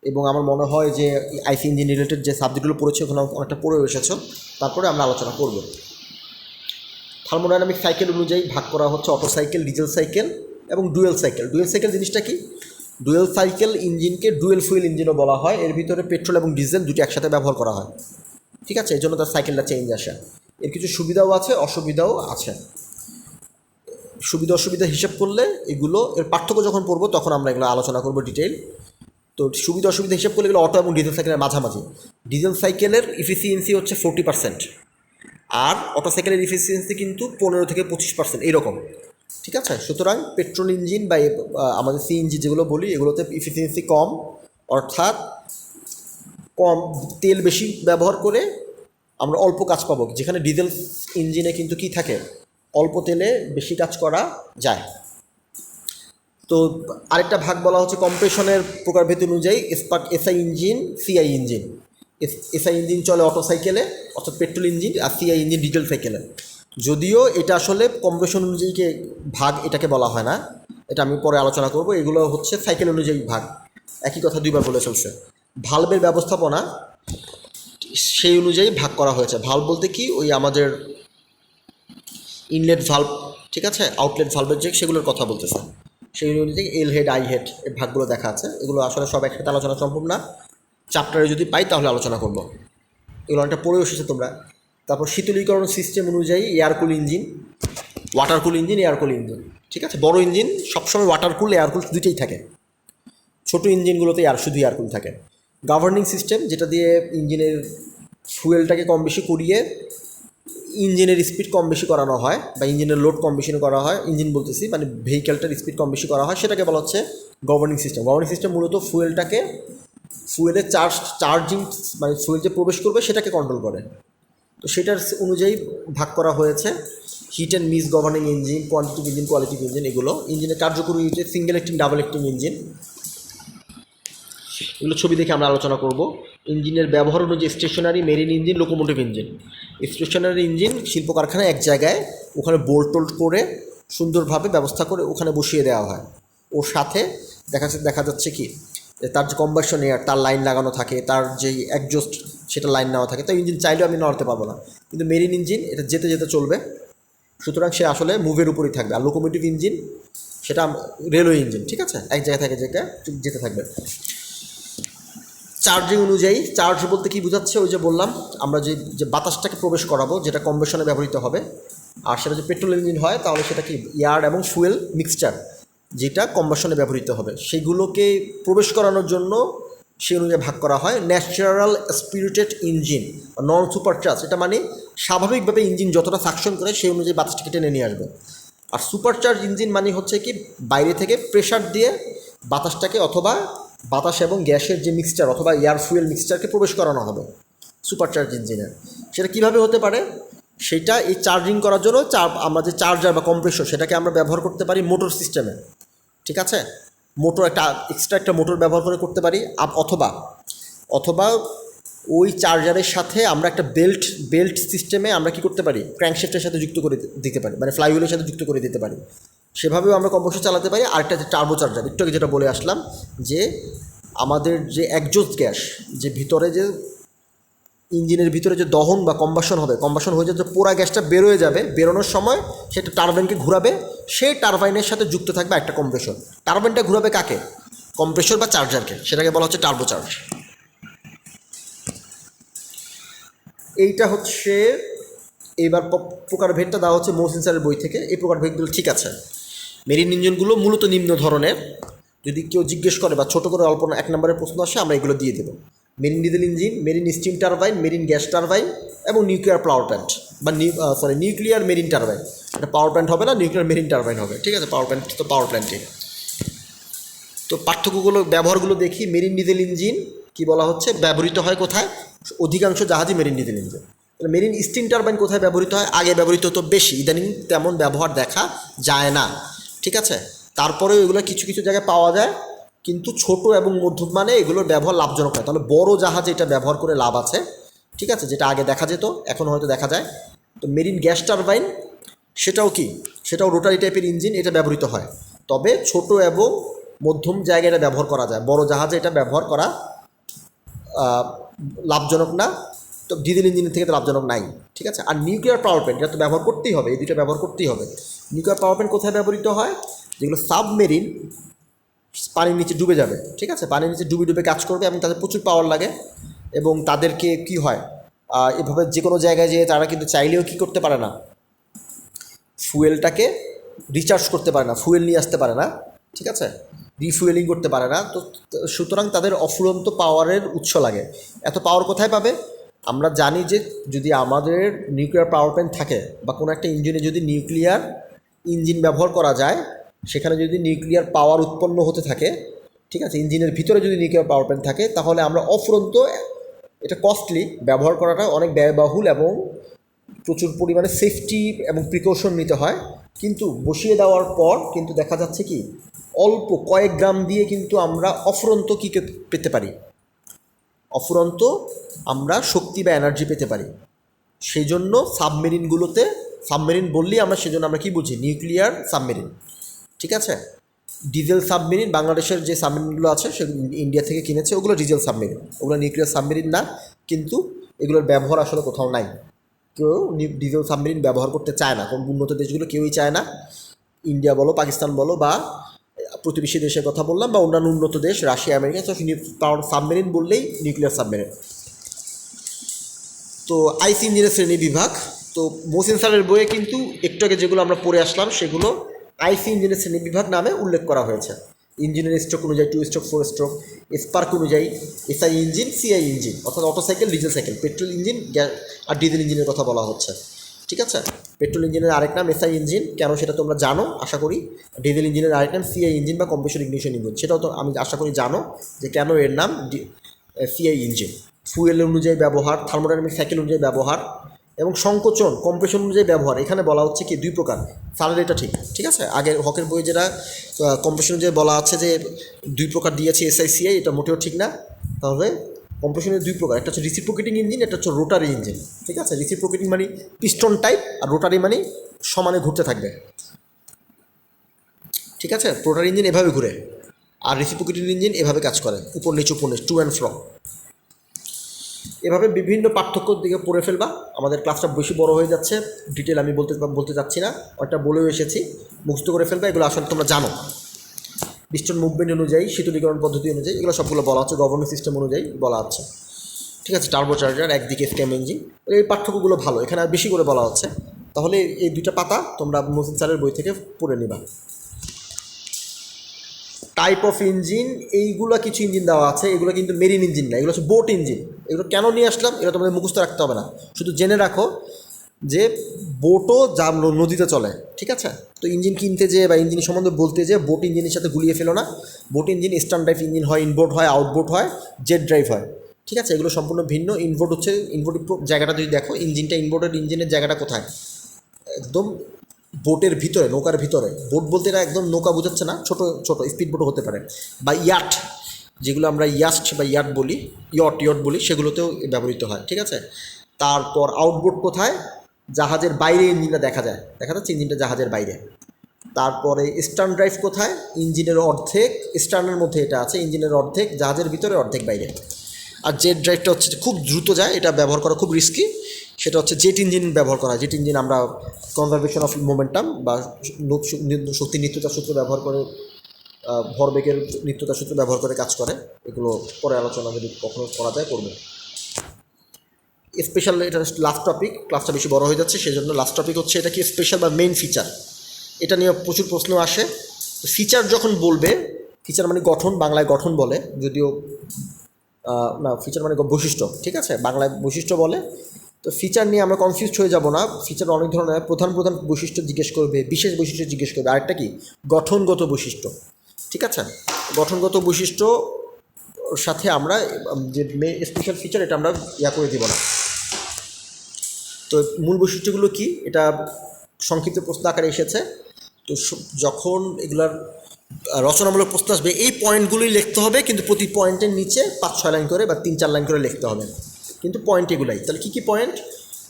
এবং আমার মনে হয় যে আইসি ইঞ্জিন রিলেটেড যে সাবজেক্টগুলো পড়েছে ওখানে অনেকটা পড়ে এসেছো, তারপরে আমরা আলোচনা করব। থার্মোডাইনামিক সাইকেল অনুযায়ী ভাগ করা হচ্ছে অটো সাইকেল, ডিজেল সাইকেল এবং ডুয়েল সাইকেল। ডুয়েল সাইকেল জিনিসটা কি? ডুয়েল সাইকেল ইঞ্জিনকে ডুয়েল ফুয়েল ইঞ্জিনও বলা হয়। এর ভিতরে পেট্রোল এবং ডিজেল দুটি একসাথে ব্যবহার করা হয়, ঠিক আছে, এই জন্য তার সাইকেলটা চেঞ্জ আসে। এর কিছু সুবিধাও আছে, অসুবিধাও আছে। সুবিধা অসুবিধা হিসাব করলে এগুলো এর পার্থক্য যখন পড়বো তখন আমরা এগুলো আলোচনা করবো ডিটেইল। তো সুবিধা অসুবিধা হিসাব করলে এগুলো অটো এবং ডিজেল সাইকেলের মাঝামাঝি। ডিজেল সাইকেলের ইফিসিয়েন্সি হচ্ছে 40%, আর অটো সাইকেলের ইফিসিয়েন্সি কিন্তু 15 থেকে 25% এরকম। ঠিক আছে। সুতরাং পেট্রোল ইঞ্জিন বা আমাদের সিএনজি যেগুলো বলি এগুলোতে ইফিসিয়েন্সি কম, অর্থাৎ কম তেল বেশি ব্যবহার করে আমরা অল্প কাজ পাবো, যেখানে ডিজেল ইঞ্জিনে কিন্তু কি থাকে, অল্প তেলে বেশি কাজ করা যায়। তো আরেকটা ভাগ বলা হচ্ছে কম্প্রেশনের প্রকারভেদ অনুযায়ী SI engine, CI engine. SI engine চলে অটো সাইকেলে অর্থাৎ পেট্রোল ইঞ্জিন, আর সিআই ইঞ্জিন ডিজেল সাইকেলে। যদিও এটা আসলে কম্প্রেশন অনুযায়ী ভাগ এটাকে বলা হয় না, এটা আমি পরে আলোচনা করব। এগুলো হচ্ছে সাইকেল অনুযায়ী ভাগ, একই কথা দুইবার বলে চলছে। ভালভের ব্যবস্থাপনা সেই অনুযায়ী ভাগ করা হয়েছে। ভালভ বলতে কি, ওই আমাদের ইনলেট ভালভ, ঠিক আছে, আউটলেট ভালভের যে সেগুলোর কথা বলতেছে, সেই অনুযায়ী এল হেড, আই হেড এই ভাগগুলো দেখা আছে। এগুলো আসলে সব একসাথে আলোচনা সম্ভব না, চ্যাপ্টারে যদি পাই তাহলে আলোচনা করব। এগুলো অনেকটা পড়ে এসেছে তোমরা। তারপর শীতলীকরণ সিস্টেম অনুযায়ী air cool engine, ওয়াটারকুল engine, air cool engine, ঠিক আছে। বড় ইঞ্জিন সবসময় ওয়াটারকুল এয়ারকুল দুইটাই থাকে, ছোটো ইঞ্জিনগুলোতে শুধু এয়ারকুল থাকে। গভর্নিং সিস্টেম, যেটা দিয়ে ইঞ্জিনের ফুয়েলটাকে কম বেশি করিয়ে ইঞ্জিনের স্পিড কম বেশি করানো হয় বা ইঞ্জিনের লোড কম বেশি করা হয়, ইঞ্জিন বলতেছি মানে ভেহিক্যালটার স্পিড কম বেশি করা হয়, সেটাকে বলা হচ্ছে গভর্নিং সিস্টেম। গভর্নিং সিস্টেম মূলত ফুয়েলের চার্জিং মানে ফুয়েল যে প্রবেশ করবে সেটাকে কন্ট্রোল করে। তো সেটার অনুযায়ী ভাগ করা হয়েছে hit and miss governing engine, quantitative engine, qualitative engine. এগুলো ইঞ্জিনের কার্যকরী হচ্ছে single acting, double acting engine. এগুলো ছবি দেখে আমরা আলোচনা করব। ইঞ্জিনের ব্যবহার অনুযায়ী stationary, marine engine, locomotive engine. Stationary engine শিল্প কারখানায় এক জায়গায় ওখানে বোল্ট টোল্ট করে সুন্দরভাবে ব্যবস্থা করে ওখানে বসিয়ে দেওয়া হয়। ওর সাথে দেখা যাচ্ছে কি, তার যে কম্বাসন এয়ার, তার লাইন লাগানো থাকে, তার যেই একজস্ট সেটা লাইন নেওয়া থাকে। তো ইঞ্জিন চাইলেও আমি নড়াতে পারবো না, কিন্তু মেরিন ইঞ্জিন এটা যেতে যেতে চলবে, সুতরাং সে আসলে মুভের উপরেই থাকবে। আর লোকোমোটিভ ইঞ্জিন সেটা রেলওয়ে ইঞ্জিন, ঠিক আছে, এক জায়গা থেকে জায়গায় যেতে থাকবে। চার্জিং অনুযায়ী, চার্জ বলতে কি বোঝাচ্ছে, ওই যে বললাম আমরা যে বাতাসটাকে প্রবেশ করাবো যেটা কম্বেশনে ব্যবহৃত হবে, আর সেটা যদি পেট্রোল ইঞ্জিন হয় তাহলে সেটা কি এয়ার এবং ফুয়েল মিক্সচার যেটা কম্বেশনে ব্যবহৃত হবে, সেগুলোকে প্রবেশ করানোর জন্য সেই অনুযায়ী ভাগ করা হয়। ন্যাচারাল স্পিরিটেড ইঞ্জিন, নন সুপারচার্জ, এটা মানে স্বাভাবিকভাবে ইঞ্জিন যতটা সাকশন করে সেই অনুযায়ী বাতাসটাকে টেনে নিয়ে আসবে। আর সুপারচার্জ ইঞ্জিন মানে হচ্ছে কি, বাইরে থেকে প্রেশার দিয়ে বাতাসটাকে অথবা বাতাস এবং গ্যাসের যে মিক্সচার অথবা এয়ার ফুয়েল মিক্সচারকে প্রবেশ করানো হবে সুপারচার্জ ইঞ্জিনে। সেটা কীভাবে হতে পারে, সেটা এই চার্জিং করার জন্য আমরা যে চার্জার বা কম্প্রেসর সেটাকে আমরা ব্যবহার করতে পারি মোটর সিস্টেমে, ঠিক আছে। মোটর এক্সট্রা একটা মোটর ব্যবহার করে করতে পারি, অথবা ওই চার্জারের সাথে আমরা একটা বেল্ট সিস্টেমে আমরা কি করতে পারি, ক্র্যাঙ্কশ্যাফটের সাথে যুক্ত করে দিতে পারি, মানে ফ্লাইহুইলের সাথে যুক্ত করে দিতে পারি। সেভাবেও আমরা কম্প্রেসর চালাতে পারি। আরেকটা যে টার্বো চার্জার, একটু আগে যেটা বলে আসলাম, যে আমাদের যে একজস্ট গ্যাস, যে ভিতরে যে ইঞ্জিনের ভিতরে যে দহন বা কম্বাসন হবে, কম্বাসন হয়ে যে পোড়া গ্যাসটা বেরোয় যাবে, বেরোনোর সময় সেটা টারবাইনকে ঘুরাবে, সেই টারবাইনের সাথে যুক্ত থাকবে একটা কম্প্রেসর। টারবাইনটা ঘুরাবে কাকে, কম্প্রেসর বা চার্জারকে, সেটাকে বলা হচ্ছে টার্বো চার্জ। এইটা হচ্ছে এইবার প্রকারভেদটা দেওয়া হচ্ছে মহসিন স্যারের বই থেকে। এই প্রকারভেদগুলো ঠিক আছে। মেরিন ইঞ্জিনগুলো মূলত নিম্ন ধরনের, যদি কেউ জিজ্ঞেস করে বা ছোটো করে অল্প 1 নম্বরের প্রশ্ন আসে আমরা এগুলো দিয়ে দেবো। Marine diesel engine, marine steam turbine, marine gas turbine এবং নিউক্লিয়ার পাওয়ার প্ল্যান্ট বা নিউক্লিয়ার মেরিন টারবাইন। এটা পাওয়ার প্ল্যান্ট হবে না, নিউক্লিয়ার মেরিন টারবাইন হবে, ঠিক আছে। পাওয়ার প্ল্যান্ট তো পাওয়ার প্ল্যান্টই। তো পার্থক্যগুলো, ব্যবহারগুলো দেখি। মেরিন ডিজেল ইঞ্জিন কি বলা হচ্ছে, ব্যবহৃত হয় কোথায়, অধিকাংশ জাহাজই marine diesel engine. Marine steam turbine কোথায় ব্যবহৃত হয়, আগে ব্যবহৃত হতো বেশি, ইদানিং তেমন ব্যবহার দেখা যায় না, ঠিক আছে। তারপরে এগুলো কিছু কিছু জায়গায় পাওয়া যায়, কিন্তু ছোট এবং মধ্যম মানে এগুলোর ব্যবহার লাভজনক হয়। তাহলে বড় জাহাজে এটা ব্যবহার করে লাভ আছে, ঠিক আছে, যেটা আগে দেখা যেত এখন হয়তো দেখা যায়। তো মেরিন গ্যাস টারবাইন সেটাও রোটারি টাইপের ইঞ্জিন, এটা ব্যবহৃত হয়, তবে ছোট এবং মধ্যম জায়গায় এটা ব্যবহার করা যায়, বড় জাহাজে এটা ব্যবহার করা লাভজনক না। তো ডিজেল ইঞ্জিনের থেকে তো লাভজনক নাই, ঠিক আছে। আর নিউক্লিয়ার পাওয়ার প্ল্যান্ট এটা তো ব্যবহার করতেই হবে, এই দুটো ব্যবহার করতেই হবে। নিউক্লিয়ার পাওয়ার প্ল্যান্ট কোথায় ব্যবহৃত হয়, যেগুলো সাবমেরিন, পানির নিচে ডুবে যাবে, ঠিক আছে, পানির নিচে ডুবে কাজ করবে এবং তাদের প্রচুর পাওয়ার লাগে, এবং তাদেরকে কি হয়, এভাবে যে কোনো জায়গায় যেয়ে তারা কিন্তু চাইলেও কি করতে পারে না, ফুয়েলটাকে রিচার্জ করতে পারে না, ফুয়েল নিয়ে আসতে পারে না, ঠিক আছে, রিফুয়েলিং করতে পারে না। তো সুতরাং তাদের অফুরন্ত পাওয়ারের উৎস লাগে। এত পাওয়ার কোথায় পাবে, আমরা জানি যে যদি আমাদের নিউক্লিয়ার পাওয়ার প্ল্যান্ট থাকে বা কোনো একটা ইঞ্জিনে যদি নিউক্লিয়ার ইঞ্জিন ব্যবহার করা যায়, সেখানে যদি নিউক্লিয়ার পাওয়ার উৎপন্ন হতে থাকে, ঠিক আছে, ইঞ্জিনের ভিতরে যদি নিউক্লিয়ার পাওয়ার প্ল্যান্ট থাকে, তাহলে আমরা অফুরন্ত, এটা কস্টলি, ব্যবহার করাটা অনেক ব্যয়বহুল এবং প্রচুর পরিমাণে সেফটি এবং প্রিকশন নিতে হয়। কিন্তু বসিয়ে দেওয়ার পর কিন্তু দেখা যাচ্ছে কি অল্প কয়েক গ্রাম দিয়ে কিন্তু আমরা অফুরন্ত কী পেতে পারি, অফুরন্ত আমরা শক্তি বা এনার্জি পেতে পারি। সেই জন্য সাবমেরিনগুলোতে, সাবমেরিন বললেই আমরা সেজন্য আমরা কী বুঝি, নিউক্লিয়ার সাবমেরিন, ঠিক আছে। ডিজেল সাবমেরিন, বাংলাদেশের যে সাবমেরিনগুলো আছে সেগুলো ইন্ডিয়া থেকে কিনেছে, ওগুলো ডিজেল সাবমেরিন, ওগুলো নিউক্লিয়ার সাবমেরিন না। কিন্তু এগুলোর ব্যবহার আসলে কোথাও নাই, কেউ ডিজেল সাবমেরিন ব্যবহার করতে চায় না, কোন উন্নত দেশগুলো কেউই চায় না। ইন্ডিয়া বলো, পাকিস্তান বলো, বা প্রতিবেশী দেশের কথা বললাম, বা অন্যান্য উন্নত দেশ, রাশিয়া, আমেরিকা, তো সাবমেরিন বললেই নিউক্লিয়ার সাবমেরিন। তো আইসি ইঞ্জিনের শ্রেণী বিভাগ, তো মোহসিন স্যারের বইয়ে কিন্তু একটু আগে যেগুলো আমরা পড়ে আসলাম সেগুলো আইসি ইঞ্জিনের শ্রেণী বিভাগ নামে উল্লেখ করা হয়েছে। ইঞ্জিনের স্ট্রোক অনুযায়ী 2 স্ট্রোক, 4 স্ট্রোক, স্পার্ক অনুযায়ী এসআই ইঞ্জিন, সিআই ইঞ্জিন, অর্থাৎ auto cycle, diesel cycle, petrol engine আর ডিজেল ইঞ্জিনের কথা বলা হচ্ছে, ঠিক আছে। পেট্রোল ইঞ্জিনের আরেক নাম এসআই ইঞ্জিন, কেন সেটা তোমরা জানো আশা করি। ডিজেল ইঞ্জিনের আরেক নাম সিআই ইঞ্জিন বা কম্প্রেসর ইগনিশন ইঞ্জিন, সেটাও তো আমি আশা করি জানো যে কেন এর নাম সিআই ইঞ্জিন। ফুয়েল অনুযায়ী ব্যবহার, থার্মোডাইনামিক সাইকেল অনুযায়ী ব্যবহার এবং সংকোচন কম্প্রেশন অনুযায়ী ব্যবহার। এখানে বলা হচ্ছে কি 2 প্রকার, স্যারের এটা ঠিক, ঠিক আছে। আগের হকের বই যেটা কম্প্রেশন অনুযায়ী বলা আছে যে 2 প্রকার দিয়েছে এসআইসিআই, এটা মোটেও ঠিক না। তাহলে কম্প্রেশনের 2 প্রকার, একটা হচ্ছে রিসিপ্রোকেটিং ইঞ্জিন, একটা হচ্ছে রোটারি ইঞ্জিন, ঠিক আছে। রিসিপ্রোকেটিং মানে পিস্টন টাইপ, আর রোটারি মানে সমানে ঘুরতে থাকবে, ঠিক আছে। রোটারি ইঞ্জিন এভাবে ঘুরে, আর রিসিপ্রোকেটিং ইঞ্জিন এভাবে কাজ করে, উপর নিচে উপর নিচে, টু অ্যান্ড ফ্রো। এভাবে বিভিন্ন পার্থক্যর দিকে পড়ে ফেলবা। আমাদের ক্লাসটা বেশি বড় হয়ে যাচ্ছে, ডিটেল আমি বলতে চাচ্ছি না, ওটা বলেও এসেছি, মুখস্থ করে ফেলবা। এগুলো আসলে তোমরা জানো, পিস্টন মুভমেন্ট অনুযায়ী, শীতলীকরণ পদ্ধতি অনুযায়ী, এগুলো সবগুলো বলা হচ্ছে, গভর্নমেন্ট সিস্টেম অনুযায়ী বলা হচ্ছে, ঠিক আছে। টার্বো চার্জার, একদিকে স্টেম ইঞ্জিন, এই পার্থক্যগুলো ভালো, এখানে আর বেশি করে বলা হচ্ছে। তাহলে এই 2টা পাতা তোমরা মোহসিন স্যারের বই থেকে পড়ে নিবা। টাইপ অফ ইঞ্জিন, এইগুলো কিছু ইঞ্জিন দেওয়া আছে, এগুলো কিন্তু মেরিন ইঞ্জিন না, এগুলো হচ্ছে বোট ইঞ্জিন। এগুলো কেন নিয়ে আসলাম এটা তোমাদের মুখস্থ রাখতে হবে না, শুধু জেনে রাখো যে বোটও যা নদীতে চলে, ঠিক আছে। তো ইঞ্জিন কিনতে যেয়ে বা ইঞ্জিন সম্বন্ধে বলতে যেয়ে বোট ইঞ্জিনের সাথে গুলিয়ে ফেলো না। Boat engine stern drive engine হয়, ইনবোর্ড হয়, আউটবোর্ড হয়, জেট ড্রাইভ হয়, ঠিক আছে। এগুলো সম্পূর্ণ ভিন্ন। ইনবোর্ড হচ্ছে, ইনবোর্ডের জায়গাটা যদি দেখো, ইঞ্জিনটা, ইনবোর্ডের ইঞ্জিনের জায়গাটা কোথায়, একদম বোটের ভিতরে, নৌকার ভিতরে। বোট বলতে এটা একদম নৌকা বোঝাচ্ছে না, ছোটো ছোটো স্পিড বোটও হতে পারে, বা ইয়াট, যেগুলো আমরা ইয়াস্ট বা ইয়াট বলি, ইয়ট বলি, সেগুলোতেও ব্যবহৃত হয়, ঠিক আছে। তারপর আউটবোর্ড কোথায়, জাহাজের বাইরে ইঞ্জিনটা দেখা যাচ্ছে ইঞ্জিনটা জাহাজের বাইরে। তারপরে স্টার্ন ড্রাইভ কোথায়, ইঞ্জিনের অর্ধেক স্টার্নের মধ্যে এটা আছে, ইঞ্জিনের অর্ধেক জাহাজের ভিতরে, অর্ধেক বাইরে। আর জেট ড্রাইভটা হচ্ছে খুব দ্রুত যায়, এটা ব্যবহার করা খুব রিস্কি, সেটা হচ্ছে জেট ইঞ্জিন ব্যবহার করা। জেট ইঞ্জিন আমরা কনজারভেশন অফ মোমেন্টাম বা শক্তি নিত্যতার সূত্র ব্যবহার করে, ভরবেগের নিত্যতার সূত্র ব্যবহার করে কাজ করে। এগুলো পরে আলোচনা যদি কখনো করা যায় করবো। স্পেশাল, এটা লাস্ট টপিক, ক্লাসটা বেশি বড় হয়ে যাচ্ছে, সেই জন্য লাস্ট টপিক হচ্ছে এটা কি স্পেশাল বা মেইন ফিচার। এটা নিয়ে প্রচুর প্রশ্ন আসে। ফিচার যখন বলবে, ফিচার মানে গঠন, বাংলায় গঠন বলে, যদিও না, ফিচার মানে বৈশিষ্ট্য, ঠিক আছে, বাংলায় বৈশিষ্ট্য বলে। তো ফিচার নিয়ে আমরা কনফিউজ হয়ে যাব না। ফিচার অনেক ধরনের, প্রধান বৈশিষ্ট্য জিজ্ঞেস করবে, বিশেষ বৈশিষ্ট্য জিজ্ঞেস করবে, আরেকটা কি গঠনগত বৈশিষ্ট্য, ঠিক আছে। গঠনগত বৈশিষ্ট্য সাথে আমরা যে স্পেশাল ফিচার, এটা আমরা করে দিব না। তো মূল বৈশিষ্ট্যগুলো কি, এটা সংক্ষিপ্ত প্রশ্ন আকারে এসেছে। তো যখন এগুলার রচনামূলক প্রশ্ন আসবে, এই পয়েন্টগুলোই লিখতে হবে, কিন্তু প্রতি পয়েন্টের নিচে 5-6 লাইন করে বা 3-4 লাইন করে লিখতে হবে, কিন্তু পয়েন্ট এগুলাই। তাহলে কী পয়েন্ট,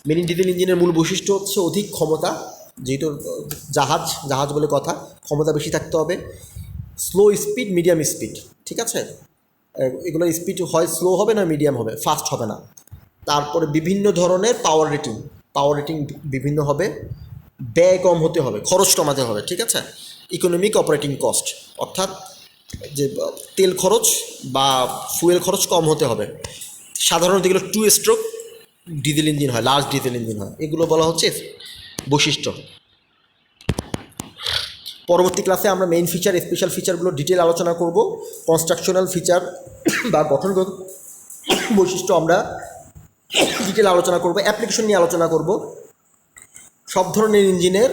মেরিন ডিজেল ইঞ্জিনের মূল বৈশিষ্ট্য হচ্ছে অধিক ক্ষমতা, যেহেতু জাহাজ বলে কথা, ক্ষমতা বেশি থাকতে হবে। স্লো স্পিড, মিডিয়াম স্পিড, ঠিক আছে। এগুলো স্পিড হয় স্লো হবে না, মিডিয়াম হবে, ফাস্ট হবে না। তারপরে বিভিন্ন ধরনের পাওয়ার রেটিং বিভিন্ন হবে। ব্যয় কম হতে হবে, খরচ কমাতে হবে, ঠিক আছে। ইকোনমিক অপারেটিং কস্ট, অর্থাৎ যে তেল খরচ বা ফুয়েল খরচ কম হতে হবে। সাধারণত এগুলো 2 স্ট্রোক ডিজেল ইঞ্জিন হয়, লার্জ ডিজেল ইঞ্জিন হয়। এগুলো বলা হচ্ছে বৈশিষ্ট্য। পরবর্তী ক্লাসে আমরা মেইন ফিচার, স্পেশাল ফিচারগুলো ডিটেল আলোচনা করব। কনস্ট্রাকশনাল ফিচার বা গঠনগত বৈশিষ্ট্য আমরা ডিটেল আলোচনা করব। অ্যাপ্লিকেশন নিয়ে আলোচনা করব। সব ধরনের ইঞ্জিনের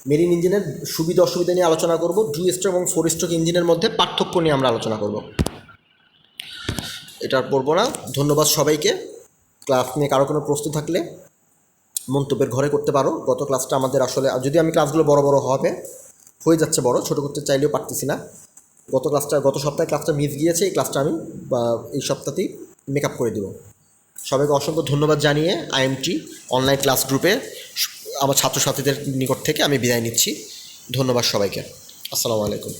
মেরিন ইঞ্জিনের সুবিধা অসুবিধা নিয়ে আলোচনা করব। 2 স্ট্রোক এবং 4 স্ট্রোক ইঞ্জিনের মধ্যে পার্থক্য নিয়ে আমরা আলোচনা করব। এটা পড়বো না। ধন্যবাদ সবাইকে। ক্লাস নিয়ে কারো কোনো প্রশ্ন থাকলে মন্তব্যের ঘরে করতে পারো। গত ক্লাসটা আমাদের আসলে, যদি আমি ক্লাসগুলো বড় বড় হয়ে যাচ্ছে বড়, ছোটো করতে চাইলেও পারতেছি না। গত সপ্তাহে ক্লাসটা মিস গিয়েছে, এই ক্লাসটা আমি এই সপ্তাহতেই মেকআপ করে দেবো। সবাইকে অসংখ্য ধন্যবাদ জানিয়ে IMT অনলাইন ক্লাস গ্রুপে আমার ছাত্রছাত্রীদের নিকট থেকে আমি বিদায় নিচ্ছি। ধন্যবাদ সবাইকে। আসসালামু আলাইকুম।